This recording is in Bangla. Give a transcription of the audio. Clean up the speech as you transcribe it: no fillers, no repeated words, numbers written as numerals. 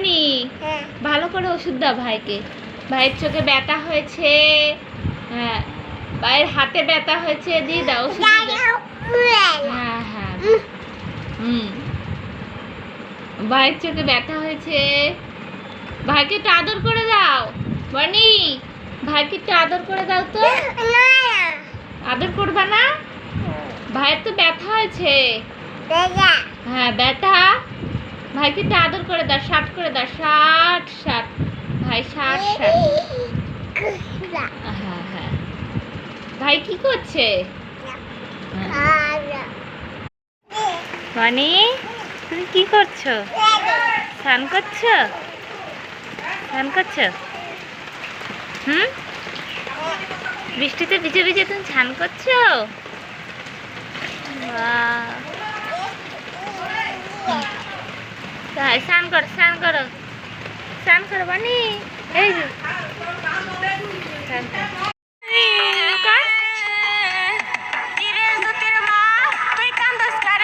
বানি ভালো করে ওষুধ দাও ভাইকে। ভাইয়ের চোখে ব্যথা হয়েছে, হ্যাঁ ভাইয়ের হাতে ব্যথা হয়েছে, দিয়ে দাও ওষুধ দিয়ে দাও। হ্যাঁ হ্যাঁ ভাইয়ের চোখে ব্যথা হয়েছে, ভাইকে একটু আদর করে দাও। বানি ভাইকে একটু আদর করে দাও তো। আদর করবা না? ভাইয়ের তো ব্যথা হয়েছে। হ্যাঁ ব্যথা, ভাইকে একটু আদর করে দাও, শার্ট করে দাও, শার্ট শার্ট ভাই শার্ট শার্ট। হ্যাঁ হ্যাঁ ভাই কি করছে? বানি তুমি কি করছো? স্নান করছো? স্নান করছো? বৃষ্টিতে ভিজে ভিজে তুমি স্নান করছো? স্নান করো, স্নান করো, স্নান করো বানি। এই যে